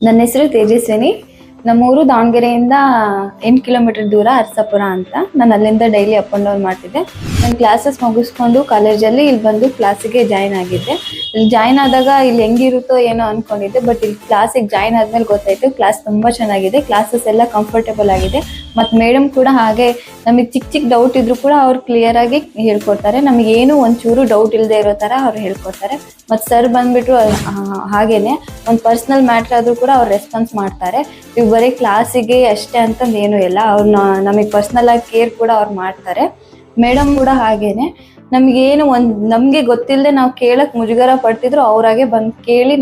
ನನ್ನ ಹೆಸರು ತೇಜಸ್ವಿನಿ. ನಮ್ಮೂರು ದಾವಣಗೆರೆಯಿಂದ 8 ಕಿಲೋಮೀಟರ್ ದೂರ ಅರಸಾಪುರ ಅಂತ. ನಾನು ಅಲ್ಲಿಂದ ಡೈಲಿ ಅಪ್ ಆ್ಯಂಡ್ ಡೌನ್ ಮಾಡ್ತಿದ್ದೆ. ನಾನು ಕ್ಲಾಸಸ್ ಮುಗಿಸ್ಕೊಂಡು ಕಾಲೇಜಲ್ಲಿ ಇಲ್ಲಿ ಬಂದು ಕ್ಲಾಸಿಗೆ ಜಾಯ್ನ್ ಆಗಿದ್ದೆ. ಇಲ್ಲಿ ಜಾಯ್ನ್ ಆದಾಗ ಇಲ್ಲಿ ಹೆಂಗಿರುತ್ತೋ ಏನೋ ಅಂದ್ಕೊಂಡಿದ್ದೆ, ಬಟ್ ಇಲ್ಲಿ ಕ್ಲಾಸಿಗೆ ಜಾಯ್ನ್ ಆದಮೇಲೆ ಗೊತ್ತಾಯಿತು ಕ್ಲಾಸ್ ತುಂಬ ಚೆನ್ನಾಗಿದೆ. ಕ್ಲಾಸಸ್ ಎಲ್ಲ ಕಂಫರ್ಟೇಬಲ್ ಆಗಿದೆ. ಮತ್ತು ಮೇಡಮ್ ಕೂಡ ಹಾಗೆ ನಮಗೆ ಚಿಕ್ಕ ಚಿಕ್ಕ ಡೌಟ್ ಇದ್ರೂ ಕೂಡ ಅವ್ರು ಕ್ಲಿಯರಾಗಿ ಹೇಳ್ಕೊಡ್ತಾರೆ. ನಮಗೇನು ಒಂಚೂರು ಡೌಟ್ ಇಲ್ಲದೆ ಇರೋ ಥರ ಅವ್ರು ಹೇಳ್ಕೊಡ್ತಾರೆ. ಮತ್ತು ಸರ್ ಬಂದುಬಿಟ್ಟು ಹಾಗೇನೆ ಒಂದು ಪರ್ಸ್ನಲ್ ಮ್ಯಾಟ್ರ್ ಆದರೂ ಕೂಡ ಅವ್ರು ರೆಸ್ಪಾನ್ಸ್ ಮಾಡ್ತಾರೆ. ಇವು ಬರೀ ಕ್ಲಾಸಿಗೆ ಅಷ್ಟೇ ಅಂತಂದು ಏನೂ ಇಲ್ಲ, ಅವ್ರನ್ನ ನಮಗೆ ಪರ್ಸ್ನಲಾಗಿ ಕೇರ್ ಕೂಡ ಅವ್ರು ಮಾಡ್ತಾರೆ. ಮೇಡಮ್ ಕೂಡ ಹಾಗೇನೆ ನಮಗೆ ಗೊತ್ತಿಲ್ಲದೆ ನಾವು ಕೇಳಕ್ಕೆ ಮುಜುಗರ ಪಡ್ತಿದ್ರು, ಅವರಾಗೆ ಬಂದು ಕೇಳಿ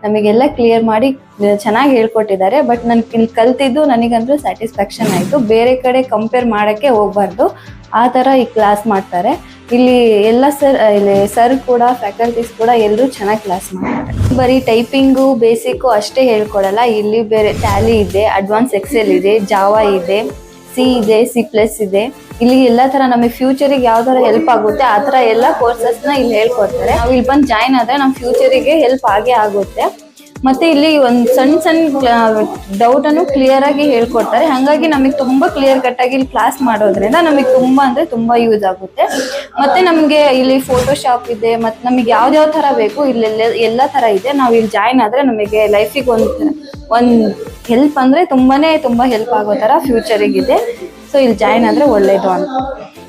ನಮಗೆಲ್ಲ ಕ್ಲಿಯರ್ ಮಾಡಿ ಚೆನ್ನಾಗಿ ಹೇಳ್ಕೊಟ್ಟಿದ್ದಾರೆ. ಬಟ್ ನಾನು ಇಲ್ಲಿ ಕಲ್ತಿದ್ದು ನನಗಂತೂ ಸ್ಯಾಟಿಸ್ಫ್ಯಾಕ್ಷನ್ ಆಯಿತು. ಬೇರೆ ಕಡೆ ಕಂಪೇರ್ ಮಾಡೋಕ್ಕೆ ಹೋಗ್ಬಾರ್ದು, ಆ ಥರ ಈ ಕ್ಲಾಸ್ ಮಾಡ್ತಾರೆ. ಇಲ್ಲಿ ಸರ್ ಕೂಡ ಫ್ಯಾಕಲ್ಟೀಸ್ ಕೂಡ ಎಲ್ಲರೂ ಚೆನ್ನಾಗಿ ಕ್ಲಾಸ್ ಮಾಡ್ತಾರೆ. ಬರೀ ಟೈಪಿಂಗು ಬೇಸಿಕ್ಕು ಅಷ್ಟೇ ಹೇಳ್ಕೊಡಲ್ಲ. ಇಲ್ಲಿ ಬೇರೆ ಟ್ಯಾಲಿ ಇದೆ, ಅಡ್ವಾನ್ಸ್ ಎಕ್ಸೆಲ್ ಇದೆ, ಜಾವಾ ಇದೆ, ಸಿ ಇದೆ, C++ ಇದೆ. ಇಲ್ಲಿ ಎಲ್ಲ ಥರ ನಮಗೆ ಫ್ಯೂಚರಿಗೆ ಯಾವ ಥರ ಹೆಲ್ಪ್ ಆಗುತ್ತೆ ಆ ಥರ ಎಲ್ಲ ಕೋರ್ಸಸ್ನ ಇಲ್ಲಿ ಹೇಳ್ಕೊಡ್ತಾರೆ. ನಾವು ಇಲ್ಲಿ ಬಂದು ಜಾಯ್ನ್ ಆದರೆ ನಮ್ಮ ಫ್ಯೂಚರಿಗೆ ಹೆಲ್ಪ್ ಆಗೇ ಆಗುತ್ತೆ. ಮತ್ತು ಇಲ್ಲಿ ಒಂದು ಸಣ್ಣ ಡೌಟನ್ನು ಕ್ಲಿಯರಾಗಿ ಹೇಳ್ಕೊಡ್ತಾರೆ. ಹಾಗಾಗಿ ನಮಗೆ ತುಂಬ ಕ್ಲಿಯರ್ ಕಟ್ಟಾಗಿ ಇಲ್ಲಿ ಕ್ಲಾಸ್ ಮಾಡೋದ್ರಿಂದ ನಮಗೆ ತುಂಬ ಯೂಸ್ ಆಗುತ್ತೆ. ಮತ್ತು ನಮಗೆ ಇಲ್ಲಿ ಫೋಟೋಶಾಪ್ ಇದೆ, ಮತ್ತು ನಮಗೆ ಯಾವ್ಯಾವ ಥರ ಬೇಕು ಎಲ್ಲ ಥರ ಇದೆ. ನಾವು ಇಲ್ಲಿ ಜಾಯ್ನ್ ಆದರೆ ನಮಗೆ ಲೈಫಿಗೆ ಒಂದು ಹೆಲ್ಪ್ ಅಂದರೆ ತುಂಬ ಹೆಲ್ಪ್ ಆಗೋ ಥರ ಫ್ಯೂಚರಿಗಿದೆ. ಸೊ ಇಲ್ಲಿ ಜಾಯ್ನ್ ಆದರೆ ಒಳ್ಳೆಯದು ಅಂತ.